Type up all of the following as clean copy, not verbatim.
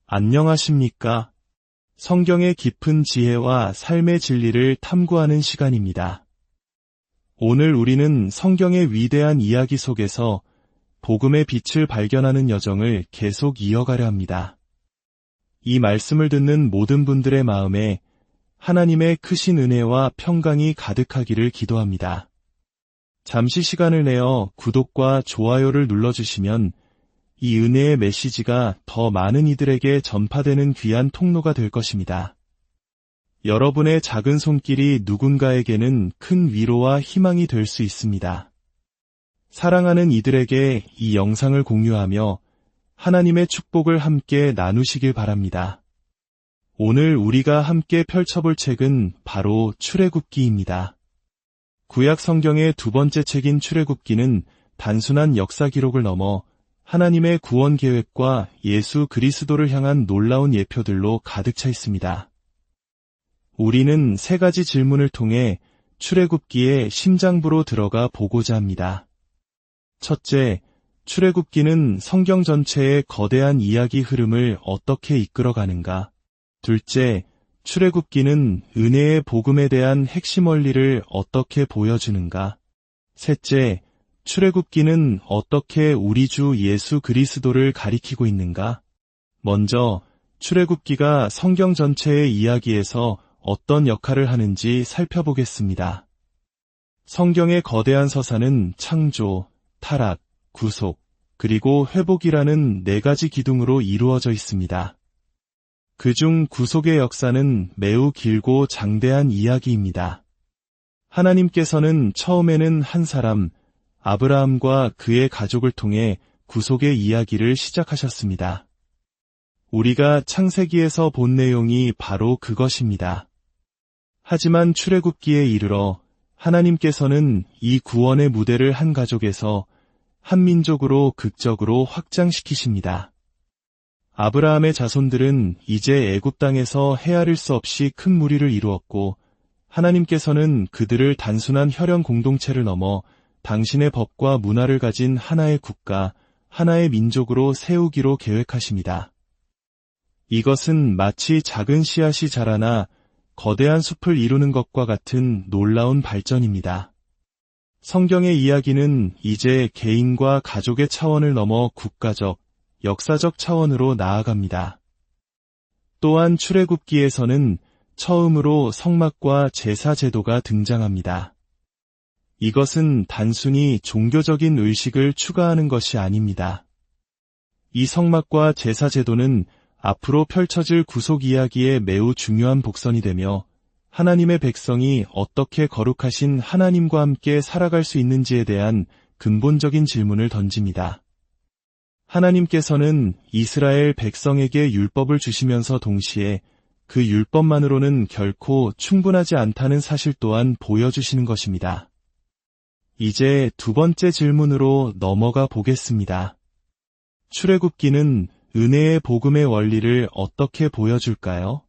안녕하십니까? 성경의 깊은 지혜와 삶의 진리를 탐구하는 시간입니다. 오늘 우리는 성경의 위대한 이야기 속에서 복음의 빛을 발견하는 여정을 계속 이어가려 합니다. 이 말씀을 듣는 모든 분들의 마음에 하나님의 크신 은혜와 평강이 가득하기를 기도합니다. 잠시 시간을 내어 구독과 좋아요를 눌러주시면 이 은혜의 메시지가 더 많은 이들에게 전파되는 귀한 통로가 될 것입니다. 여러분의 작은 손길이 누군가에게는 큰 위로와 희망이 될 수 있습니다. 사랑하는 이들에게 이 영상을 공유하며 하나님의 축복을 함께 나누시길 바랍니다. 오늘 우리가 함께 펼쳐볼 책은 바로 출애굽기입니다. 구약 성경의 두 번째 책인 출애굽기는 단순한 역사 기록을 넘어 하나님의 구원 계획과 예수 그리스도를 향한 놀라운 예표들로 가득 차 있습니다. 우리는 세 가지 질문을 통해 출애굽기의 심장부로 들어가 보고자 합니다. 첫째, 출애굽기는 성경 전체의 거대한 이야기 흐름을 어떻게 이끌어가는가? 둘째, 출애굽기는 은혜의 복음에 대한 핵심 원리를 어떻게 보여주는가? 셋째, 출애굽기는 어떻게 우리 주 예수 그리스도를 가리키고 있는가? 먼저 출애굽기가 성경 전체의 이야기에서 어떤 역할을 하는지 살펴보겠습니다. 성경의 거대한 서사는 창조, 타락, 구속, 그리고 회복이라는 네 가지 기둥으로 이루어져 있습니다. 그중 구속의 역사는 매우 길고 장대한 이야기입니다. 하나님께서는 처음에는 한 사람, 아브라함과 그의 가족을 통해 구속의 이야기를 시작하셨습니다. 우리가 창세기에서 본 내용이 바로 그것입니다. 하지만 출애굽기에 이르러 하나님께서는 이 구원의 무대를 한 가족에서 한 민족으로 극적으로 확장시키십니다. 아브라함의 자손들은 이제 애굽 땅에서 헤아릴 수 없이 큰 무리를 이루었고 하나님께서는 그들을 단순한 혈연 공동체를 넘어 당신의 법과 문화를 가진 하나의 국가, 하나의 민족으로 세우기로 계획하십니다. 이것은 마치 작은 씨앗이 자라나 거대한 숲을 이루는 것과 같은 놀라운 발전입니다. 성경의 이야기는 이제 개인과 가족의 차원을 넘어 국가적, 역사적 차원으로 나아갑니다. 또한 출애굽기에서는 처음으로 성막과 제사 제도가 등장합니다. 이것은 단순히 종교적인 의식을 추가하는 것이 아닙니다. 이 성막과 제사 제도는 앞으로 펼쳐질 구속 이야기의 매우 중요한 복선이 되며 하나님의 백성이 어떻게 거룩하신 하나님과 함께 살아갈 수 있는지에 대한 근본적인 질문을 던집니다. 하나님께서는 이스라엘 백성에게 율법을 주시면서 동시에 그 율법만으로는 결코 충분하지 않다는 사실 또한 보여주시는 것입니다. 이제 두 번째 질문으로 넘어가 보겠습니다. 출애굽기는 은혜의 복음의 원리를 어떻게 보여줄까요?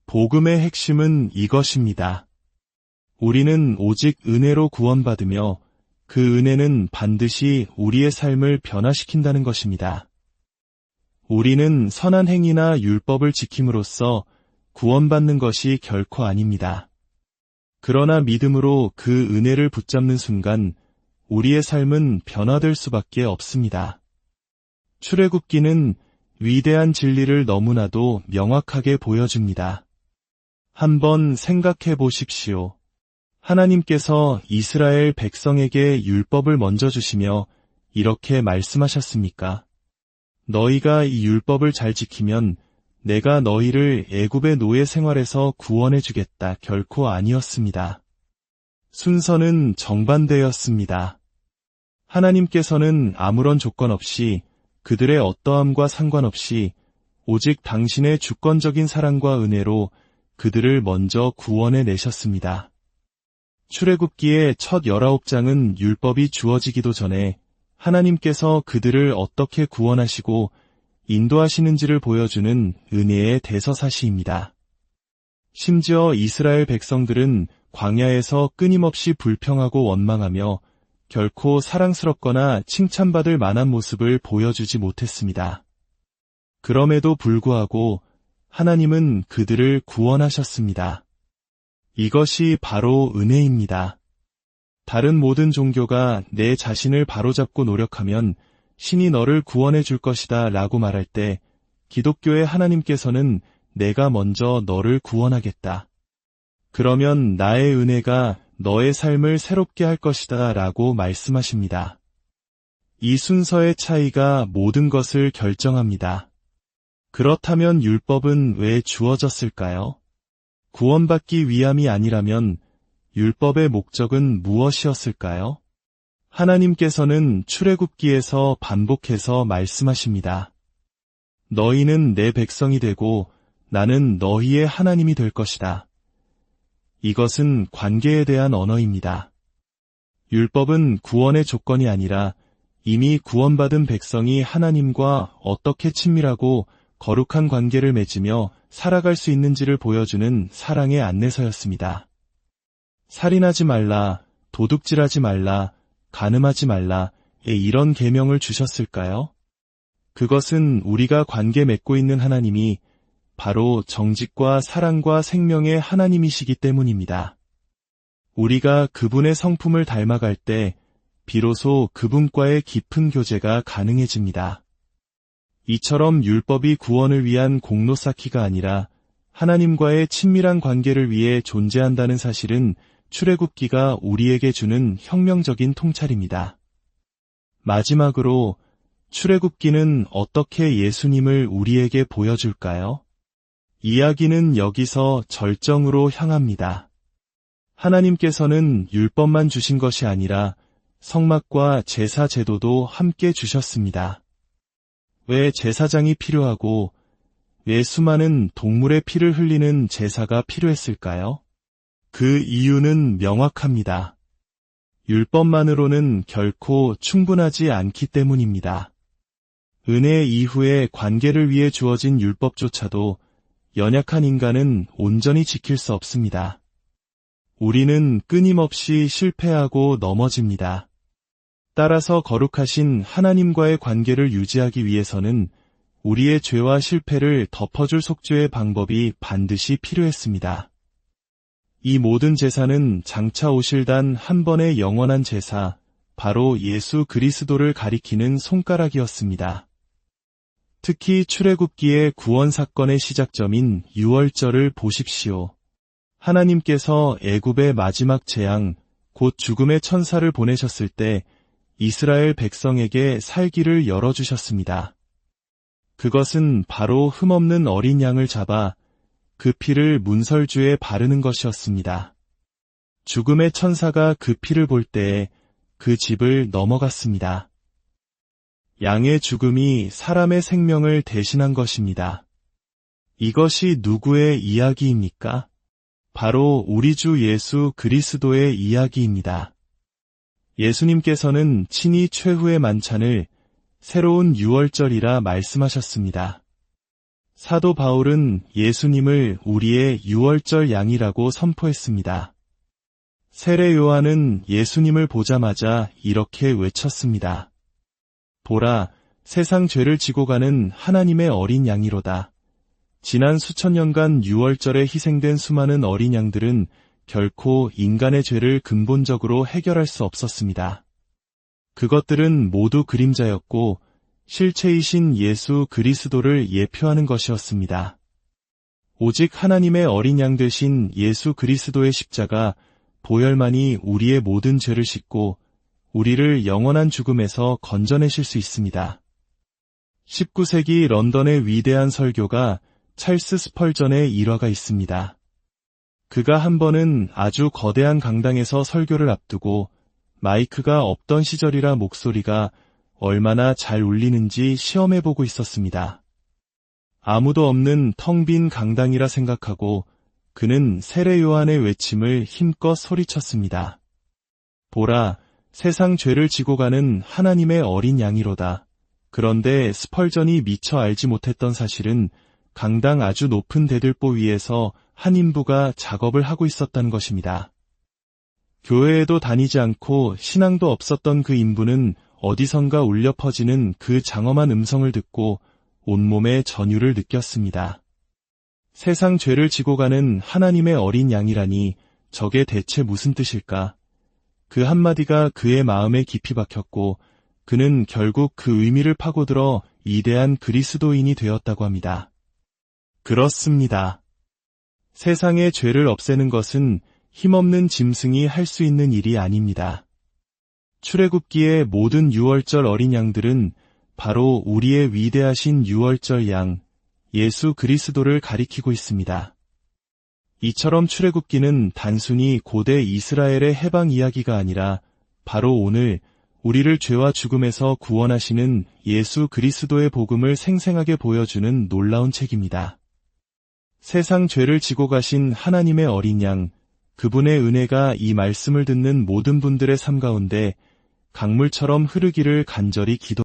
복음의 핵심은 이것입니다. 우리는 오직 은혜로 구원받으며 그 은혜는 반드시 우리의 삶을 변화시킨다는 것입니다. 우리는 선한 행위나 율법을 지킴으로써 구원받는 것이 결코 아닙니다. 그러나 믿음으로 그 은혜를 붙잡는 순간 우리의 삶은 변화될 수밖에 없습니다. 출애굽기는 위대한 진리를 너무나도 명확하게 보여줍니다. 한번 생각해 보십시오. 하나님께서 이스라엘 백성에게 율법을 먼저 주시며 이렇게 말씀하셨습니까? 너희가 이 율법을 잘 지키면 내가 너희를 애굽의 노예 생활에서 구원해 주겠다. 결코 아니었습니다. 순서는 정반대였습니다. 하나님께서는 아무런 조건 없이 그들의 어떠함과 상관없이 오직 당신의 주권적인 사랑과 은혜로 그들을 먼저 구원해 내셨습니다. 출애굽기의 첫 19장은 율법이 주어지기도 전에 하나님께서 그들을 어떻게 구원하시고 인도하시는지를 보여주는 은혜의 대서사시입니다. 심지어 이스라엘 백성들은 광야에서 끊임없이 불평하고 원망하며 결코 사랑스럽거나 칭찬받을 만한 모습을 보여주지 못했습니다. 그럼에도 불구하고 하나님은 그들을 구원하셨습니다. 이것이 바로 은혜입니다. 다른 모든 종교가 내 자신을 바로잡고 노력하면 신이 너를 구원해 줄 것이다 라고 말할 때 기독교의 하나님께서는 내가 먼저 너를 구원하겠다. 그러면 나의 은혜가 너의 삶을 새롭게 할 것이다 라고 말씀하십니다. 이 순서의 차이가 모든 것을 결정합니다. 그렇다면 율법은 왜 주어졌을까요? 구원받기 위함이 아니라면 율법의 목적은 무엇이었을까요? 하나님께서는 출애굽기에서 반복해서 말씀하십니다. 너희는 내 백성이 되고 나는 너희의 하나님이 될 것이다. 이것은 관계에 대한 언어입니다. 율법은 구원의 조건이 아니라 이미 구원받은 백성이 하나님과 어떻게 친밀하고 거룩한 관계를 맺으며 살아갈 수 있는지를 보여주는 사랑의 안내서였습니다. 살인하지 말라, 도둑질하지 말라, 간음하지 말라에 이런 계명을 주셨을까요? 그것은 우리가 관계 맺고 있는 하나님이 바로 정직과 사랑과 생명의 하나님이시기 때문입니다. 우리가 그분의 성품을 닮아갈 때 비로소 그분과의 깊은 교제가 가능해집니다. 이처럼 율법이 구원을 위한 공로 쌓기가 아니라 하나님과의 친밀한 관계를 위해 존재한다는 사실은 출애굽기가 우리에게 주는 혁명적인 통찰입니다. 마지막으로 출애굽기는 어떻게 예수님을 우리에게 보여줄까요? 이야기는 여기서 절정으로 향합니다. 하나님께서는 율법만 주신 것이 아니라 성막과 제사 제도도 함께 주셨습니다. 왜 제사장이 필요하고 왜 수많은 동물의 피를 흘리는 제사가 필요했을까요? 그 이유는 명확합니다. 율법만으로는 결코 충분하지 않기 때문입니다. 은혜 이후의 관계를 위해 주어진 율법조차도 연약한 인간은 온전히 지킬 수 없습니다. 우리는 끊임없이 실패하고 넘어집니다. 따라서 거룩하신 하나님과의 관계를 유지하기 위해서는 우리의 죄와 실패를 덮어줄 속죄의 방법이 반드시 필요했습니다. 이 모든 제사는 장차 오실 단 한 번의 영원한 제사, 바로 예수 그리스도를 가리키는 손가락이었습니다. 특히 출애굽기의 구원 사건의 시작점인 유월절을 보십시오. 하나님께서 애굽의 마지막 재앙, 곧 죽음의 천사를 보내셨을 때 이스라엘 백성에게 살기를 열어주셨습니다. 그것은 바로 흠없는 어린 양을 잡아 그 피를 문설주에 바르는 것이었습니다. 죽음의 천사가 그 피를 볼 때에 그 집을 넘어갔습니다. 양의 죽음이 사람의 생명을 대신한 것입니다. 이것이 누구의 이야기입니까? 바로 우리 주 예수 그리스도의 이야기입니다. 예수님께서는 친히 최후의 만찬을 새로운 유월절이라 말씀하셨습니다. 사도 바울은 예수님을 우리의 유월절 양이라고 선포했습니다. 세례 요한은 예수님을 보자마자 이렇게 외쳤습니다. 보라, 세상 죄를 지고 가는 하나님의 어린 양이로다. 지난 수천 년간 유월절에 희생된 수많은 어린 양들은 결코 인간의 죄를 근본적으로 해결할 수 없었습니다. 그것들은 모두 그림자였고 실체이신 예수 그리스도를 예표하는 것이었습니다. 오직 하나님의 어린 양 되신 예수 그리스도의 십자가 보혈만이 우리의 모든 죄를 씻고 우리를 영원한 죽음에서 건져내실 수 있습니다. 19세기 런던의 위대한 설교가 찰스 스펄전의 일화가 있습니다. 그가 한 번은 아주 거대한 강당에서 설교를 앞두고 마이크가 없던 시절이라 목소리가 얼마나 잘 울리는지 시험해보고 있었습니다. 아무도 없는 텅 빈 강당이라 생각하고 그는 세례 요한의 외침을 힘껏 소리쳤습니다. 보라, 세상 죄를 지고 가는 하나님의 어린 양이로다. 그런데 스펄전이 미처 알지 못했던 사실은 강당 아주 높은 대들보 위에서 한 인부가 작업을 하고 있었다는 것입니다. 교회에도 다니지 않고 신앙도 없었던 그 인부는 어디선가 울려 퍼지는 그 장엄한 음성을 듣고 온몸에 전율을 느꼈습니다. 세상 죄를 지고 가는 하나님의 어린 양이라니 저게 대체 무슨 뜻일까? 그 한마디가 그의 마음에 깊이 박혔고 그는 결국 그 의미를 파고들어 이대한 그리스도인이 되었다고 합니다. 그렇습니다. 세상의 죄를 없애는 것은 힘없는 짐승이 할 수 있는 일이 아닙니다. 출애굽기의 모든 유월절 어린 양들은 바로 우리의 위대하신 유월절 양, 예수 그리스도를 가리키고 있습니다. 이처럼 출애굽기는 단순히 고대 이스라엘의 해방 이야기가 아니라 바로 오늘 우리를 죄와 죽음에서 구원하시는 예수 그리스도의 복음을 생생하게 보여주는 놀라운 책입니다. 세상 죄를 지고 가신 하나님의 어린 양, 그분의 은혜가 이 말씀을 듣는 모든 분들의 삶 가운데 강물처럼 흐르기를 간절히 기도합니다.